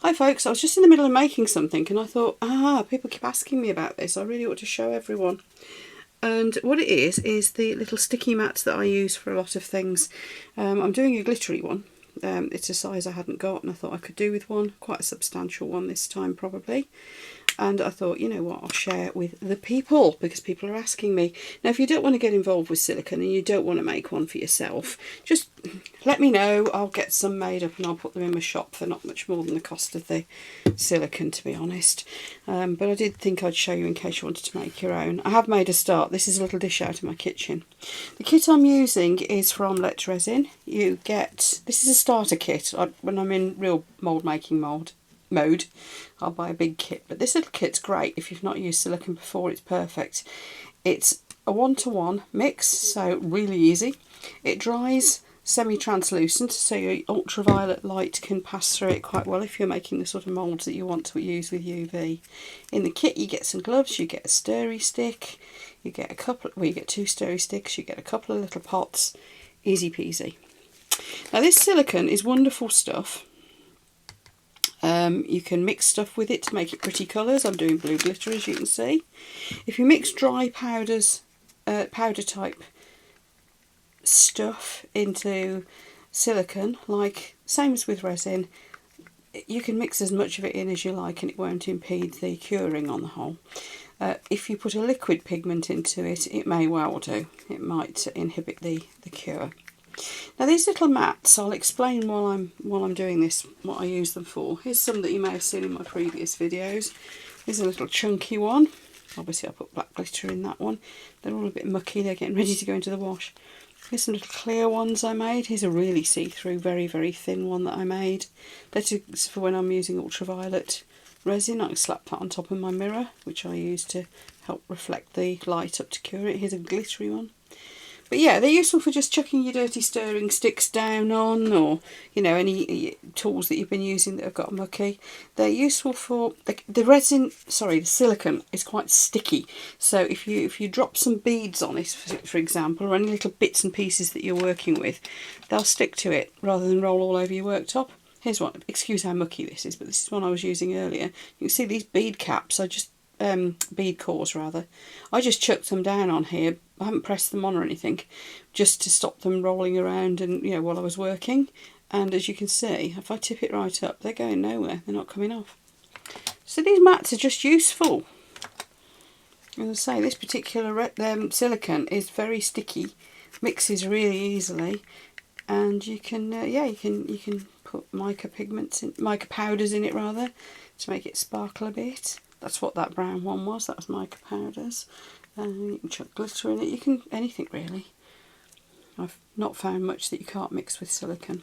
Hi folks, I was just in the middle of making something and I thought, people keep asking me about this, I really ought to show everyone. And what it is the little sticky mats that I use for a lot of things. I'm doing a glittery one. It's a size I hadn't got and I thought I could do with one, quite a substantial one this time probably. And I thought, you know what, I'll share it with the people because people are asking me. Now, if you don't want to get involved with silicone and you don't want to make one for yourself, just let me know. I'll get some made up and I'll put them in my shop for not much more than the cost of the silicone, to be honest. But I did think I'd show you in case you wanted to make your own. I have made a start. This is a little dish out of my kitchen. The kit I'm using is from Lech Resin. This is a starter kit. When I'm in real mould making mode, I'll buy a big kit, but this little kit's great. If you've not used silicone before, it's perfect. It's a 1-to-1 mix, so really easy. It dries semi-translucent, so your ultraviolet light can pass through it quite well if you're making the sort of moulds that you want to use with UV. In the kit you get some gloves, you get a stirry stick, you get you get 2 stirry sticks, you get a couple of little pots, easy peasy. Now this silicone is wonderful stuff. You can mix stuff with it to make it pretty colours. I'm doing blue glitter, as you can see. If you mix dry powders, powder type stuff into silicone, like same as with resin, you can mix as much of it in as you like and it won't impede the curing on the whole. If you put a liquid pigment into it, it may well do. It might inhibit the cure. Now these little mats, I'll explain while I'm doing this what I use them for. Here's some that you may have seen in my previous videos. Here's a little chunky one. Obviously I put black glitter in that one. They're all a bit mucky, they're getting ready to go into the wash. Here's some little clear ones I made. Here's a really see-through, very, very thin one that I made. That's for when I'm using ultraviolet resin. I can slap that on top of my mirror, which I use to help reflect the light up to cure it. Here's a glittery one. But yeah, they're useful for just chucking your dirty stirring sticks down on, or, you know, any tools that you've been using that have got mucky. They're useful for the silicone is quite sticky. So if you drop some beads on it, for example, or any little bits and pieces that you're working with, they'll stick to it rather than roll all over your worktop. Here's one. Excuse how mucky this is, but this is one I was using earlier. You can see these bead caps. Bead cores rather. I just chucked them down on here. I haven't pressed them on or anything, just to stop them rolling around and while I was working. And as you can see, if I tip it right up, they're going nowhere. They're not coming off. So these mats are just useful. As I say, this particular silicone is very sticky, mixes really easily, and you can you can put mica powders in it rather, to make it sparkle a bit. That's what that brown one was. That was mica powders. You can chuck glitter in it. You can anything really. I've not found much that you can't mix with silicone.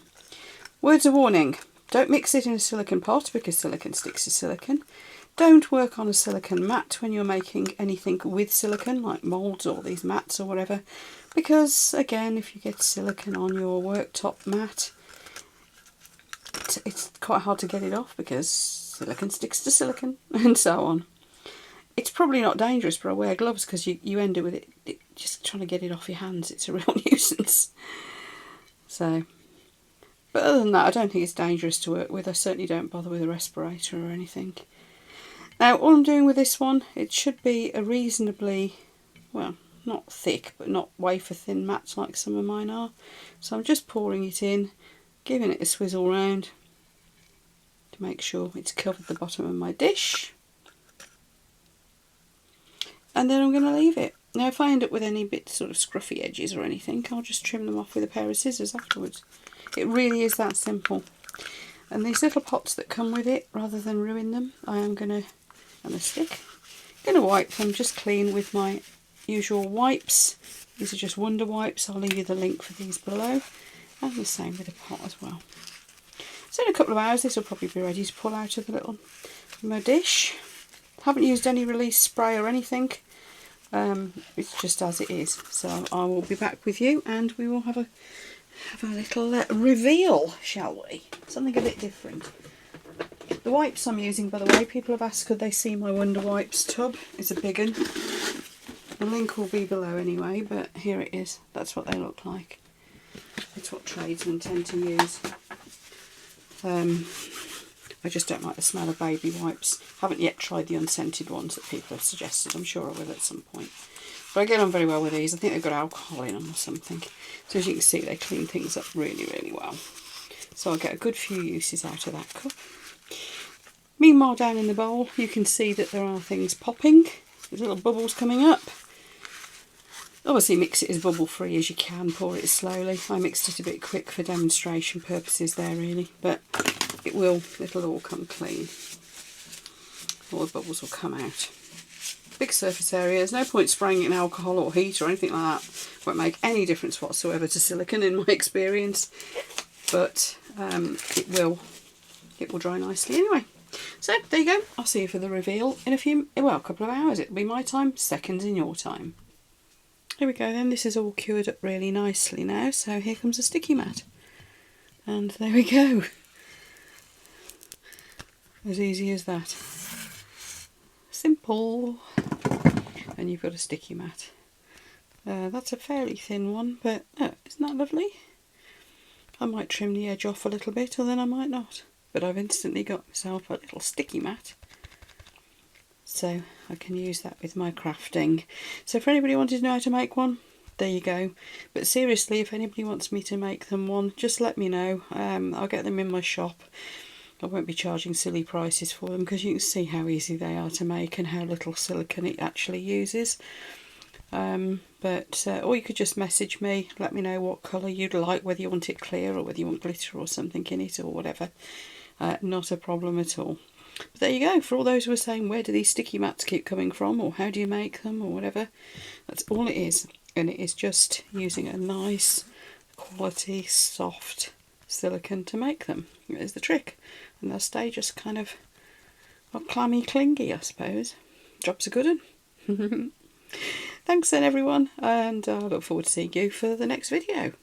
Words of warning: don't mix it in a silicone pot because silicone sticks to silicone. Don't work on a silicone mat when you're making anything with silicone, like moulds or these mats or whatever, because again, if you get silicone on your worktop mat, it's quite hard to get it off because silicone sticks to silicone and so on. It's probably not dangerous, but I wear gloves because you end up with it just trying to get it off your hands. It's a real nuisance. So, but other than that, I don't think it's dangerous to work with. I certainly don't bother with a respirator or anything. Now, all I'm doing with this one, it should be a reasonably, well, not thick, but not wafer thin mat like some of mine are. So I'm just pouring it in, giving it a swizzle round to make sure it's covered the bottom of my dish. And then I'm going to leave it. Now if I end up with any bit sort of scruffy edges or anything, I'll just trim them off with a pair of scissors afterwards. It really is that simple. And these little pots that come with it, rather than ruin them, I am going to, and a stick, going to wipe them just clean with my usual wipes. These are just Wonder Wipes. I'll leave you the link for these below. And the same with the pot as well. So in a couple of hours this will probably be ready to pull out of my dish. Haven't used any release spray or anything. It's just as it is. So I will be back with you and we will have a little reveal, shall we? Something a bit different. The wipes I'm using, by the way, people have asked could they see my Wonder Wipes tub. It's a big one. The link will be below anyway, but here it is. That's what they look like. It's what tradesmen tend to use. I I just don't like the smell of baby wipes. Haven't yet tried the unscented ones that people have suggested. I'm sure I will at some point. But I get on very well with these. I think they've got alcohol in them or something. So as you can see, they clean things up really, really well. So I'll get a good few uses out of that cup. Meanwhile, down in the bowl, you can see that there are things popping. There's little bubbles coming up. Obviously mix it as bubble free as you can, pour it slowly. I mixed it a bit quick for demonstration purposes there really, but it'll all come clean. All the bubbles will come out. Big surface area, there's no point spraying it in alcohol or heat or anything like that. Won't make any difference whatsoever to silicone in my experience, but it will dry nicely anyway. So there you go, I'll see you for the reveal in a couple of hours. It'll be my time, seconds in your time. Here we go then, this is all cured up really nicely now, so here comes a sticky mat. And there we go. As easy as that. Simple. And you've got a sticky mat. That's a fairly thin one, but isn't that lovely? I might trim the edge off a little bit, or then I might not. But I've instantly got myself a little sticky mat. So I can use that with my crafting. So if anybody wanted to know how to make one, there you go. But seriously, if anybody wants me to make them one, just let me know. I'll get them in my shop. I won't be charging silly prices for them because you can see how easy they are to make and how little silicone it actually uses. Or you could just message me, let me know what colour you'd like, whether you want it clear or whether you want glitter or something in it or whatever. Not a problem at all. But there you go, for all those who are saying where do these sticky mats keep coming from or how do you make them or whatever, that's all it is. And it is just using a nice quality soft silicone to make them. There's the trick. And they'll stay just kind of clammy clingy, I suppose. Job's a good one. Thanks then everyone, and I look forward to seeing you for the next video.